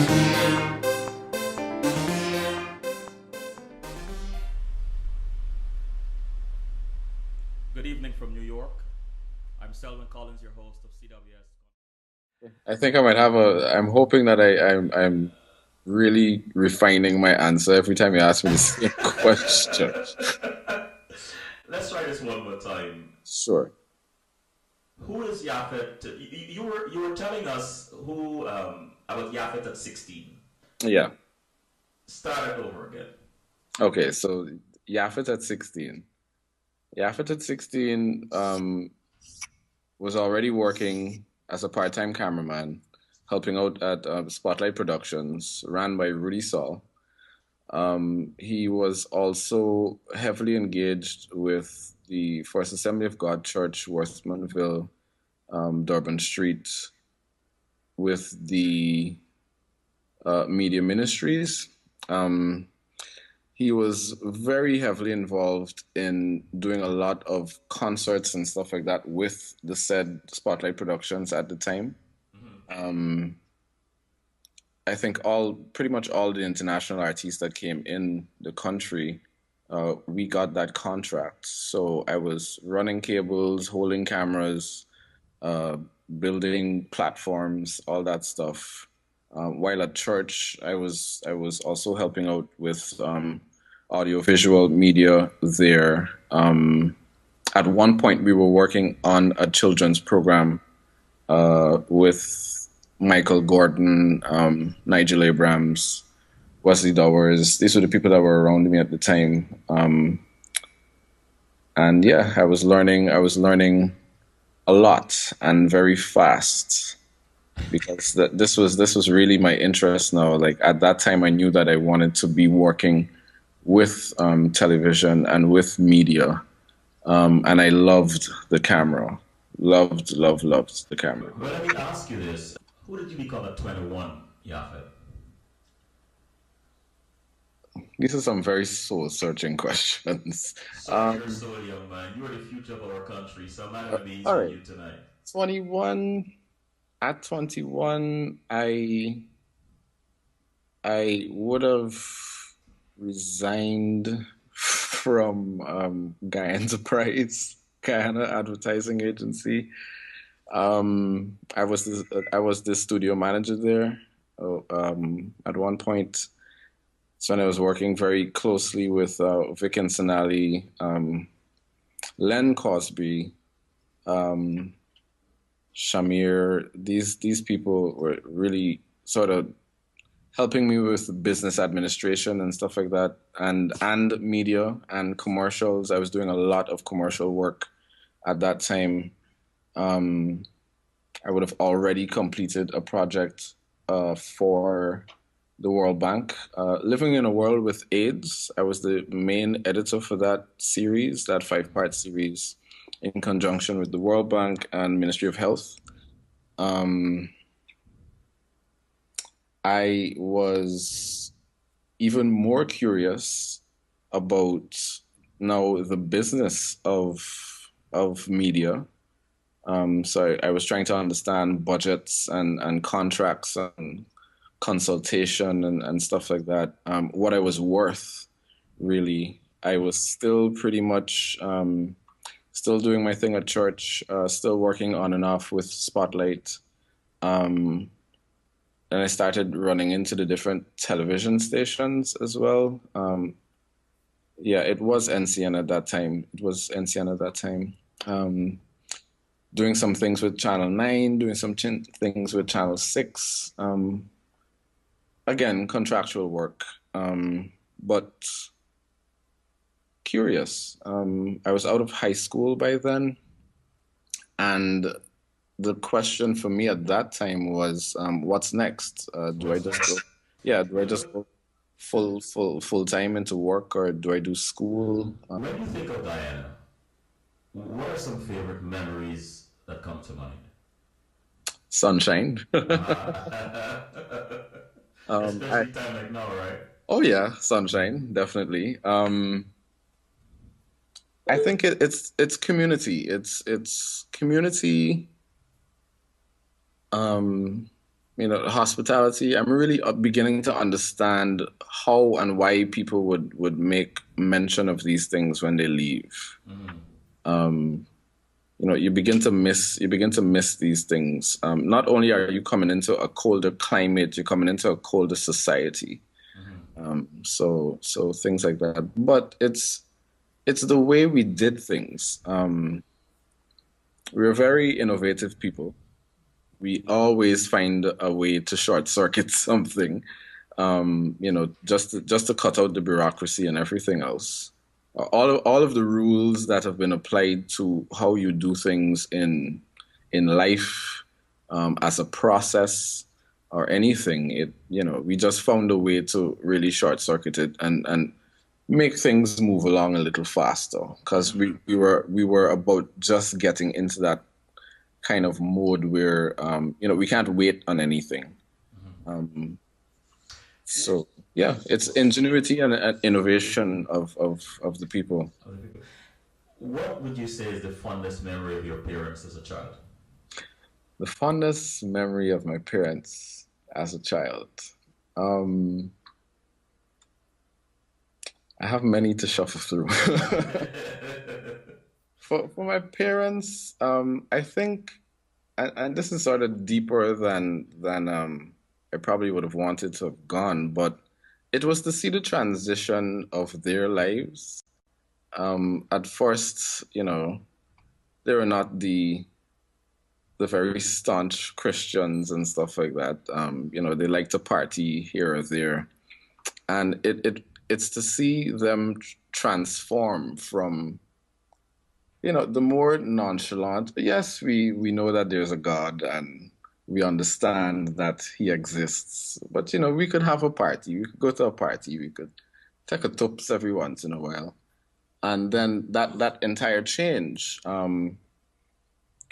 Good evening from New York. I'm Selwyn Collins, your host of CWS. I think I might have a. I'm hoping that I'm really refining my answer every time you ask me the same question. Let's try this one more time. Sure. Who is Yaphet? You were telling us who about Yaphet at 16. Yeah. Start it over again. Okay. So Yaphet at 16. Yaphet at 16 was already working as a part-time cameraman, helping out at Spotlight Productions, ran by Rudy Saul. He was also heavily engaged with the First Assembly of God Church, Worthmanville, Durban Street, with the media ministries. Um, he was very heavily involved in doing a lot of concerts and stuff like that with the said Spotlight Productions at the time. Hmm. Um, I think pretty much all the international artists that came in the country, we got that contract. So I was running cables, holding cameras, uh, building platforms, all that stuff. While at church, I was also helping out with audiovisual media there. At one point, we were working on a children's program with Michael Gordon, Nigel Abrams, Wesley Dowers. These were the people that were around me at the time. And yeah, I was learning a lot and very fast because this was really my interest now. Like at that time, I knew that I wanted to be working with television and with media, and I loved the camera, loved the camera. But let me ask you this: who did you become at 21, Yaphet? These are some very soul-searching questions. Search your Um, soul, young man. You are the future of our country, so I'm not going to be easy all on right, you tonight. 21. At 21, I would have resigned from Guy Enterprise, Guyana Advertising Agency. I was the studio manager there. At one point, so when I was working very closely with Vic and Sonali, Len Cosby, um, Shamir. These people were really sort of helping me with business administration and stuff like that, and media and commercials. I was doing a lot of commercial work at that time. Um, I would have already completed a project for the World Bank. Living in a World with AIDS, I was the main editor for that series, that five-part series, in conjunction with the World Bank and Ministry of Health. Um, I was even more curious about now the business of media. So I was trying to understand budgets and contracts and consultation and stuff like that. What I was worth, really. I was still pretty much still doing my thing at church, still working on and off with Spotlight. Um, and I started running into the different television stations as well. Yeah, it was NCN at that time. It was NCN at that time. Um, Doing some things with Channel 9, doing some things with Channel 6. Again, contractual work, but curious. I was out of high school by then, and the question for me at that time was, what's next? Do I What's just go, next? yeah, do I When, just go full time into work, or do I do school? when you think of Diana, what are some favorite memories that come to mind? Sunshine. Uh-huh. I Especially time like now, right? Oh yeah, sunshine, definitely. I think it's community. It's community. Um, hospitality. I'm really beginning to understand how and why people would make mention of these things when they leave. Mm-hmm. Um, you begin to miss these things. Not only are you coming into a colder climate, you're coming into a colder society. Mm-hmm. So things like that. But it's the way we did things. We're very innovative people. We always find a way to short circuit something, just to cut out the bureaucracy and everything else. All of the rules that have been applied to how you do things in life, as a process or anything, we just found a way to really short circuit it and make things move along a little faster because Mm-hmm. we were about just getting into that kind of mode where we can't wait on anything. Mm-hmm. Um, so yeah, it's ingenuity and innovation of the people. Other people. What would you say is the fondest memory of your parents as a child? The fondest memory of my parents as a child. Um, I have many to shuffle through. For my parents, I think, and this is sort of deeper than I probably would have wanted to have gone, but it was to see the transition of their lives. At first, they were not the very staunch Christians and stuff like that. They like to party here or there, and it's to see them transform from the more nonchalant. Yes, we know that there's a God and we understand that he exists, but we could have a party. We could go to a party. We could take a tups every once in a while, and then that entire change,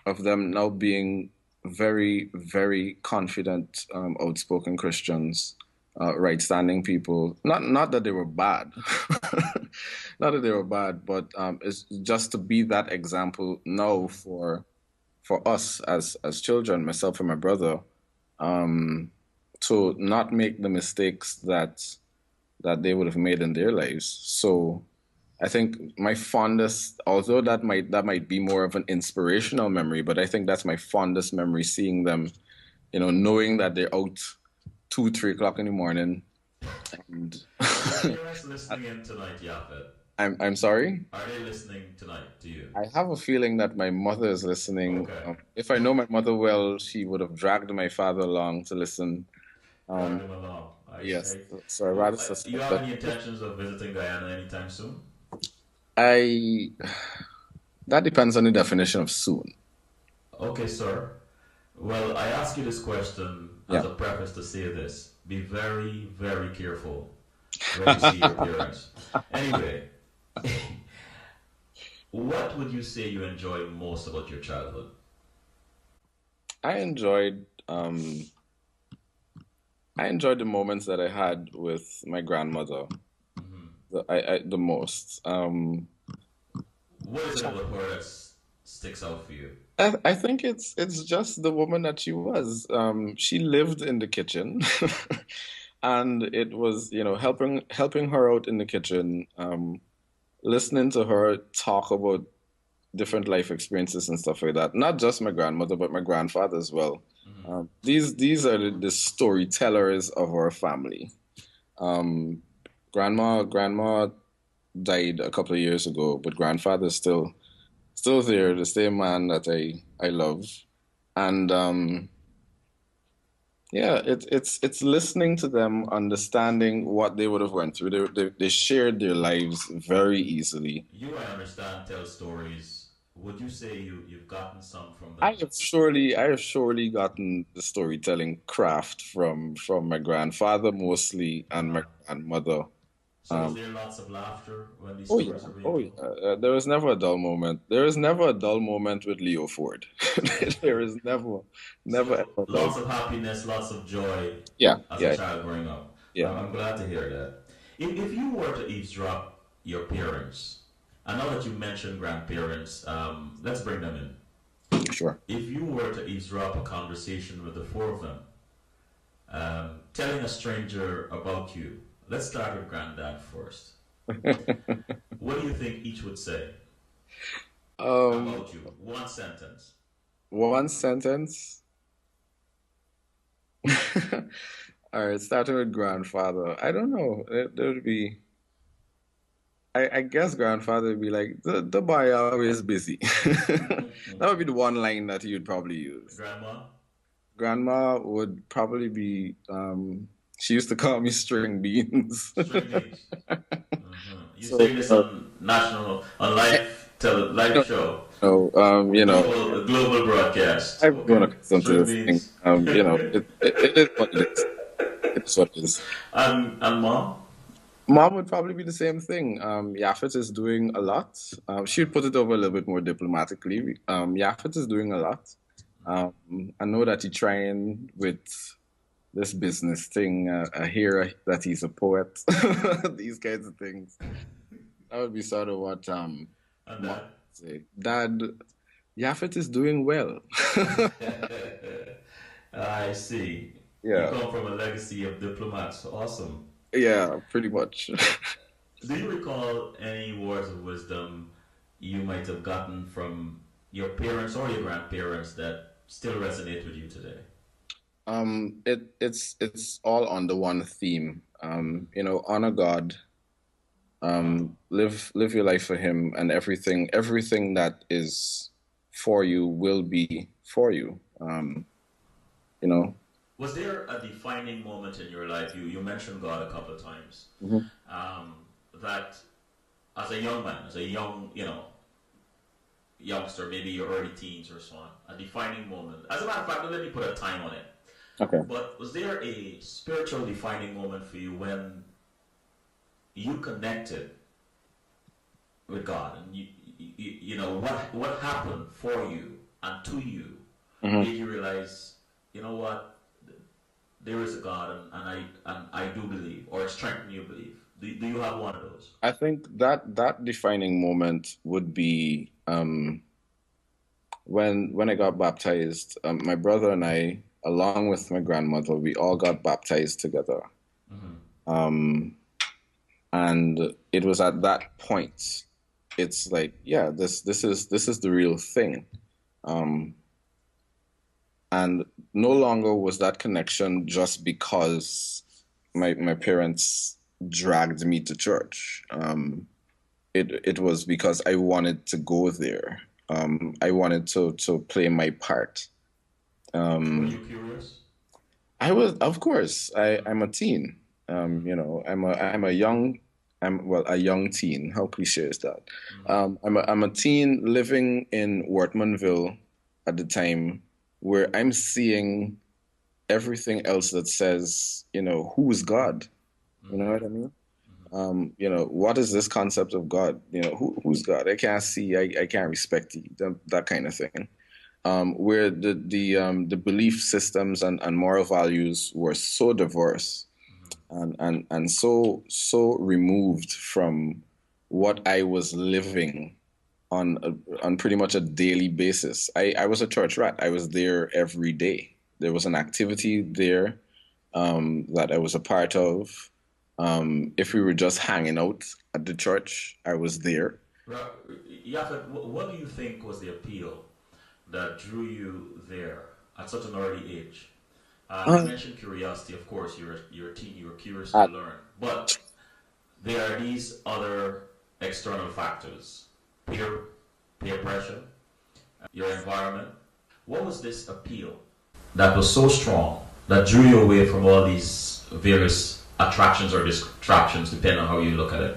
of them now being very, very confident, outspoken Christians, right-standing people. Not that they were bad, not that they were bad, but it's just to be that example now for us as children, myself and my brother, um, to not make the mistakes that they would have made in their lives. So I think my fondest, although that might be more of an inspirational memory, but I think that's my fondest memory, seeing them, knowing that they're out 2, 3 o'clock in the morning, and Are your parents listening in tonight, Yaphet? I'm sorry. Are they listening tonight to you? I have a feeling that my mother is listening. Okay. If I know my mother well, she would have dragged my father along to listen. Drag Um, them along. yes, I, so I rather you suspect have that any intentions of visiting Guyana anytime soon? I that depends on the definition of soon. Okay, sir. Well, I ask you this question as Yeah. a preface to say this. Be very, very careful when you see your parents. Anyway, what would you say you enjoy most about your childhood? I enjoyed um I enjoyed the moments that I had with my grandmother Hmm. the most. What is it about her that sticks out for you? I think it's just the woman that she was. She lived in the kitchen, and it was, helping her out in the kitchen, listening to her talk about different life experiences and stuff like that. Not just my grandmother, but my grandfather as well. Hmm. These are the storytellers of our family. Um, grandma died a couple of years ago, but grandfather's still there, the same man that I love. And yeah, it's listening to them, understanding what they would have went through. They shared their lives very easily. You, I understand, tell stories. Would you say you've gotten some from I them? have surely gotten the storytelling craft from my grandfather mostly and my Uh-huh. grandmother. So was Um, there lots of laughter when these oh yeah, stories were being oh yeah. told? There was never a dull moment. There is never a dull moment with Leo Ford. There is never So ever a dull. lots of happiness, lots of joy Yeah, as a yeah, child growing up. yeah. I'm glad to hear that. If you were to eavesdrop your parents, I know that you mentioned grandparents, let's bring them in. Sure. If you were to eavesdrop a conversation with the four of them, Telling a stranger about you. Let's start with Granddad first. What do you think each would say Um, about you? One sentence. one sentence. All right, starting with grandfather. I don't know. There would be, I guess grandfather would be like, the boy always busy. That would be the one line that he would probably use. Grandma? Grandma would probably be, she used to call me string beans. String beans. You So, saying this on national, on live you show, you know, global broadcast. I've grown Okay, accustomed to string this thing. beans. It is what it is. It is what it is. And mom? Mom would probably be the same thing. Yaphet is doing a lot. She'd put it over a little bit more diplomatically. Yaphet is doing a lot. I know that he's trying with this business thing. I hear that he's a poet. These kinds of things. That would be sort of what And Mom would dad? say. Dad, Yaphet is doing well. I see. You Yeah, come from a legacy of diplomats. Awesome. yeah, pretty much. Do you recall any words of wisdom you might have gotten from your parents or your grandparents that still resonate with you today? It's all under one theme. Honor God, live your life for Him, and everything that is for you will be for you. You know. Was there a defining moment in your life? You mentioned God a couple of times. Mhm. Um, that as a young man, as a youngster, maybe your early teens or so on, a defining moment. As a matter of fact, let me put a time on it. Okay. But was there a spiritual defining moment for you when you connected with God, and what happened for you and to you Hmm. made you realize, you know what, there is a God, and I do believe, or it strengthened your belief. Do you have one of those? I think that defining moment would be when I got baptized. My brother and I, along with my grandmother, we all got baptized together. Mm-hmm. Um, and it was at that point, it's like, yeah, this is the real thing. Um, and no longer was that connection just because my parents dragged me to church. It was because I wanted to go there. I wanted to play my part. Were Um, you curious? I was, of course, I'm Mm-hmm. a teen. Mm-hmm. I'm a young teen. How cliche is that? Mm-hmm. I'm a teen living in Wortmanville at the time, where I'm seeing everything else that says, who is God? You know Mm-hmm. what I mean? What is this concept of God? Who's God? I can't see, I can't respect you, that kind of thing. Where the belief systems and moral values were so diverse and so removed from what I was living on pretty much a daily basis. I was a church rat. I was there every day. There was an activity there that I was a part of. If we were just hanging out at the church, I was there. Ra- Yaphet, what do you think was the appeal that drew you there at such an early age? You Uh, mentioned curiosity, of course. You're a teen. You were curious to at, learn, but there are these other external factors: peer peer pressure, your environment. What was this appeal that was so strong that drew you away from all these various attractions or distractions, depending on how you look at it?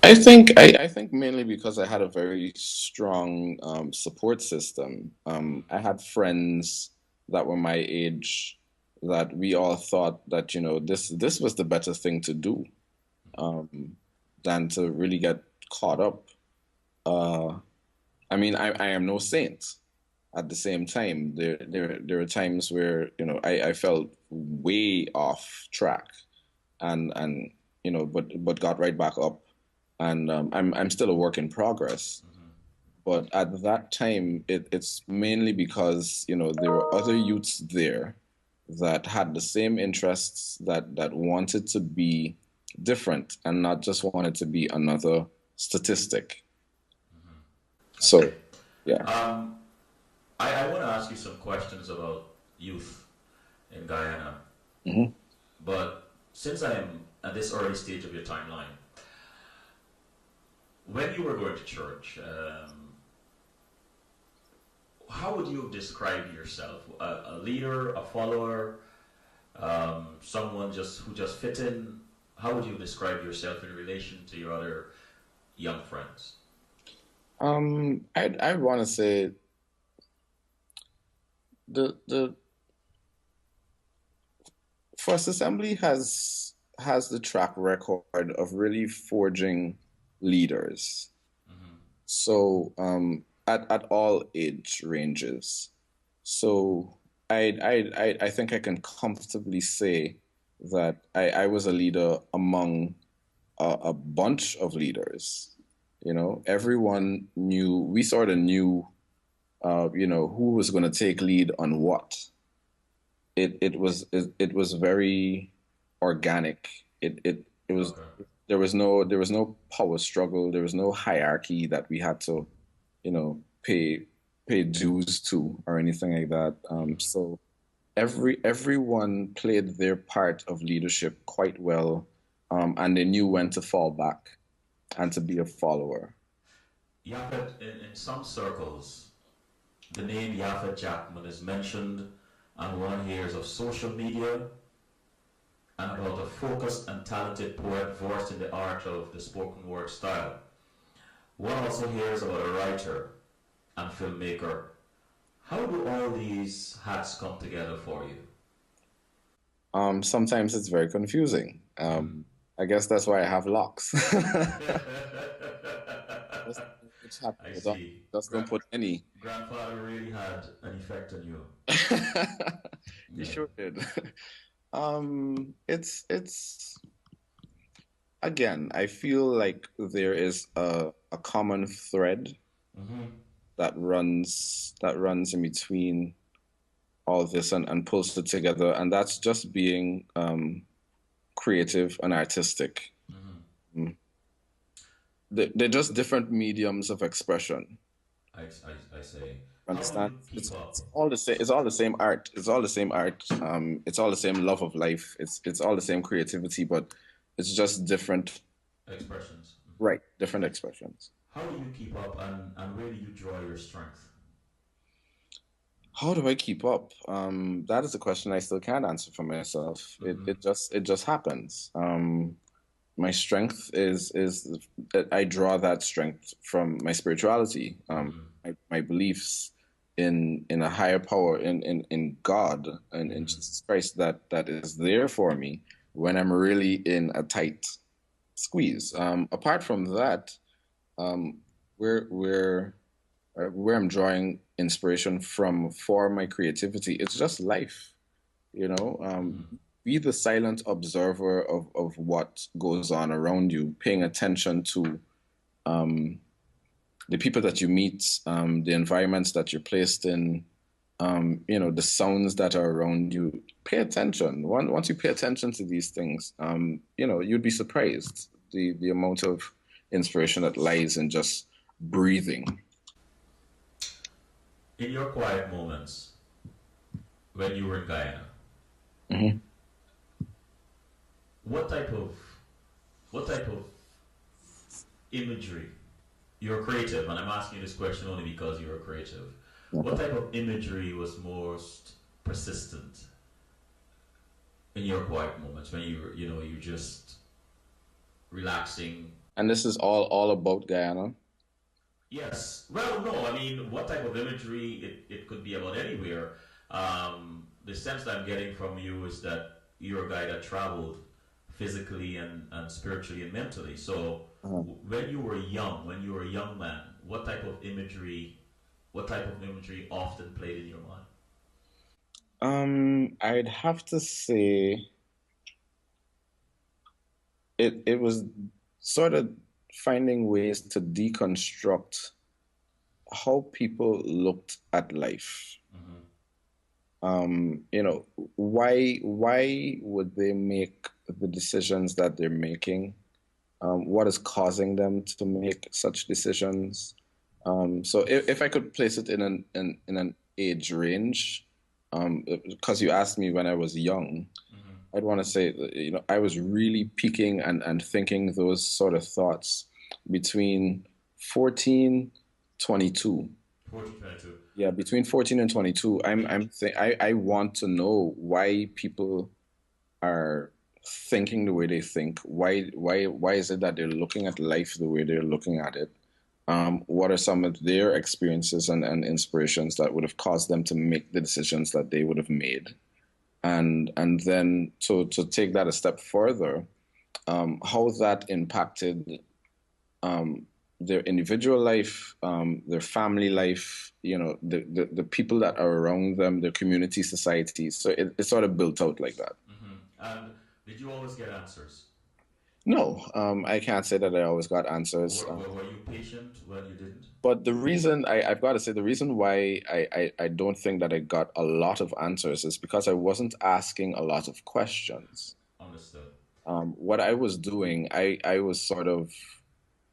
I think mainly because I had a very strong support system. I had friends that were my age that we all thought that this was the better thing to do um, than to really get caught up. Uh, I mean, I am no saint. At the same time, there are times where I felt way off track and but got right back up, and I'm still a work in progress. But at that time, it's mainly because there were other youths there that had the same interests, that wanted to be different and not just wanted to be another statistic. I So, see. yeah. Um, I want to ask you some questions about youth in Guyana, Hmm. but since I am at this early stage of your timeline, when you were going to church, how would you describe yourself? A leader, a follower, someone just who just fit in? How would you describe yourself in relation to your other young friends? I want to say the First Assembly has the track record of really forging leaders. Mm-hmm. So at all age ranges. So I think I can comfortably say that I was a leader among a bunch of leaders. You know, everyone knew, we sort of knew, who was going to take lead on what. It was very organic. It was Okay. there was no power struggle. There was no hierarchy that we had to, pay dues to or anything like that. Mm-hmm. So everyone played their part of leadership quite well, and they knew when to fall back and to be a follower. Yaphet, in some circles, the name Yaphet Jackman is mentioned, and one hears of social media and about a focused and talented poet versed in the art of the spoken word style. One also hears about a writer and filmmaker. How do all these hats come together for you? Sometimes it's very confusing. Mm-hmm. I guess that's why I have locks. Just which hat to I put on. see. Just don't put any. Grandfather really had an effect on you. He Yeah. sure did. It's again, I feel like there is a common thread Mm-hmm. that runs in between all of this and pulls it together, and that's just being creative and artistic. Mm-hmm. Mm. They're just different mediums of expression. I say. How do Understand? you keep up? It's all the same. It's all the same art. It's all the same art. It's all the same love of life. It's all the same creativity, but it's just different, Expressions. Mm-hmm. right? Different expressions. How do you keep up and where do you draw your strength? How do I keep up? That is a question I still can't answer for myself. Mm-hmm. It just happens. My strength is that I draw that strength from my spirituality, Mm-hmm. my beliefs in a higher power, in God and in Mm-hmm. Jesus Christ that is there for me when I'm really in a tight squeeze. Apart from that, um, where where where I'm drawing inspiration from for my creativity, it's just life, you know. Mm-hmm. Be the silent observer of what goes on around you, paying attention to um, the people that you meet, the environments that you're placed in, the sounds that are around you. Pay attention. Once you pay attention to these things, you'd be surprised the amount of inspiration that lies in just breathing. In your quiet moments when you were in Guyana, Hmm. what type of what type of imagery? You're creative, and I'm asking you this question only because you're creative. What type of imagery was most persistent in your quiet moments when you're just relaxing? And this is all about Guyana. Yes. Well, no. I mean, what type of imagery? It could be about anywhere. The sense that I'm getting from you is that you're a guy that traveled physically and spiritually and mentally. So, Uh, when you were young, when you were a young man, what type of imagery often played in your mind? I'd have to say it was sort of finding ways to deconstruct how people looked at life. Mm-hmm. You know, why would they make the decisions that they're making? What is causing them to make such decisions? So if I could place it in an age range, because you asked me when I was young, Mm-hmm. I'd want to say that, I was really peaking and thinking those sort of thoughts between 14, 22. 1422. Yeah, between 14 and 22, I mean, I want to know why people are thinking the way they think. Why is it that they're looking at life the way they're looking at it? What are some of their experiences and inspirations that would have caused them to make the decisions that they would have made? And then to take that a step further, how that impacted um, their individual life, their family life, the people that are around them, their community, society. So it sort of built out like that. mm-hmm. And did you always get answers? No, I can't say that I always got answers. Were you patient when you didn't? But the reason I've got to say, the reason why I don't think that I got a lot of answers is because I wasn't asking a lot of questions. Understood. What I was doing, I was sort of,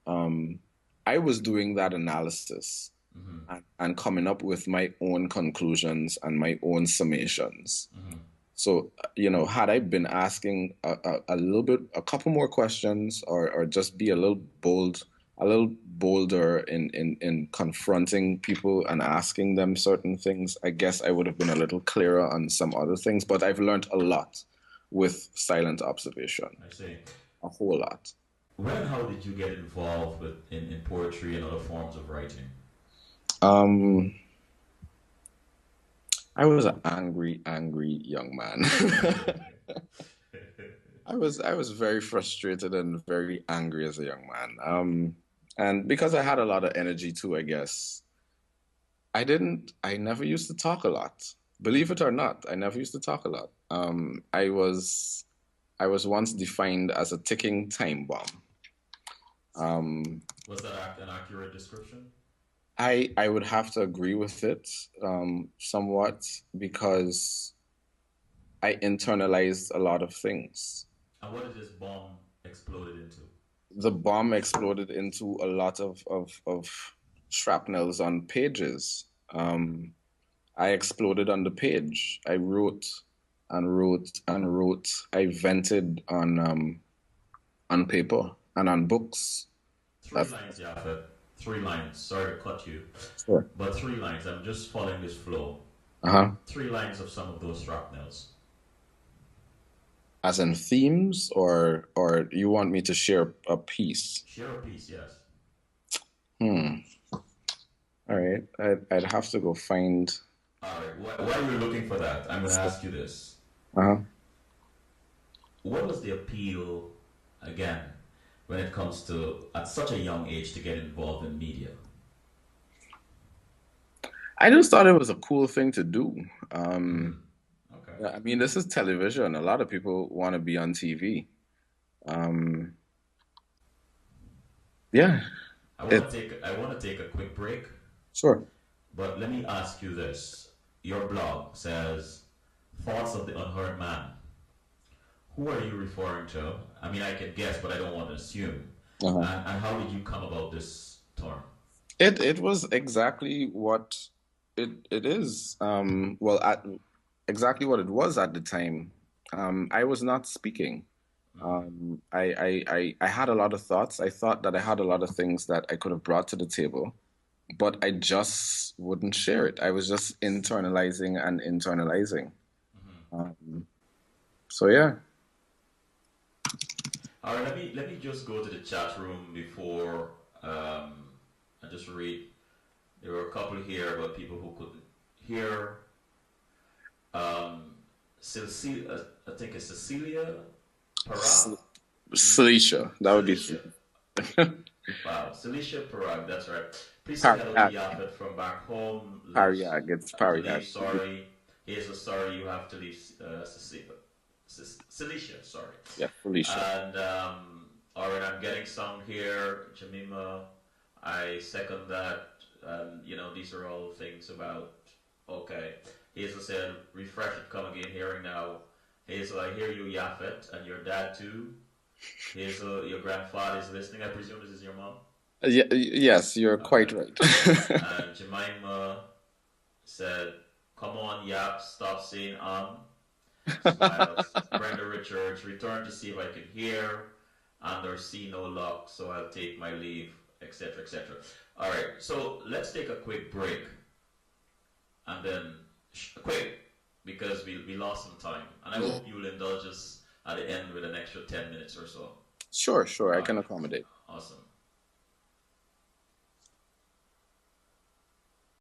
um, I was doing that analysis Mm-hmm. and coming up with my own conclusions and my own summations. Mm-hmm. So, had I been asking a little bit, a couple more questions, or just be a little bolder in confronting people and asking them certain things, I guess I would have been a little clearer on some other things. But I've learned a lot with silent observation, I see. a whole lot. When and how did you get involved in poetry and other forms of writing? Um, I was an angry, angry young man. I was very frustrated and very angry as a young man. And because I had a lot of energy too, I guess. I never used to talk a lot. Believe it or not, I never used to talk a lot. I was once defined as a ticking time bomb. Um, Was that an accurate description? I would have to agree with it, somewhat because I internalized a lot of things. And what did this bomb exploded into? The bomb exploded into a lot of shrapnels on pages. I exploded on the page. I wrote and wrote and wrote. I vented on paper and on books. Three That's lines, Yaphet. 3 lines. Sorry to cut you, sure. but 3 lines. I'm just following this flow. Uh-huh. 3 lines of some of those shrapnels. As in themes, or you want me to share a piece? Share a piece, yes. Hmm. All right. I'd have to go find. All right. While you're looking for that, I'm going to ask you this. Uh-huh. What was the appeal, again, when it comes to, at such a young age, to get involved in media? I just thought it was a cool thing to do. Mm-hmm. Um, Okay. yeah, I mean, this is television. A lot of people want to be on TV. Um, yeah, it I want to take a quick break, sure. but let me ask you this. Your blog says thoughts of the unheard man. Who are you referring to? I mean, I can guess, but I don't want to assume. Uh-huh. And how did you come about this term? It was exactly what it is. Well, exactly what it was at the time. I was not speaking. Mm-hmm. I had a lot of thoughts. I thought that I had a lot of things that I could have brought to the table, but I just wouldn't share it. I was just internalizing and internalizing. Mm-hmm. Um, so yeah, All right, let me just go to the chat room before I just read. There were a couple here, but people who couldn't hear. Um, Cecilia, I think it's Cecilia Parag. Celicia, that would be Celicia. Wow, Celicia Parag, that's right. Please say hello to Pariac. Yaphet from back home. Lives Pariac. It's to leave. Pariac. Sorry, here's a sorry you have to leave. Cecilia, Celicia, sorry. Yeah, Felicia. And all right, I'm getting some here. Jamima, I second that. These are all things about. Okay, Hazel said, refresh it, come again, hearing now. Hazel, I hear you, Yaphet, and your dad too. Hazel, your grandfather is listening. I presume this is your mom? Yes, you're Okay. quite right. And Jemima said, come on, Yap, stop saying Smiles. Brenda Richards, return to see if I can hear and or see no luck, so I'll take my leave, etc., etc. All right, so let's take a quick break and then quick because we lost some time, and I hope you'll indulge us at the end with an extra 10 minutes or so. Sure, All I right, can accommodate. awesome.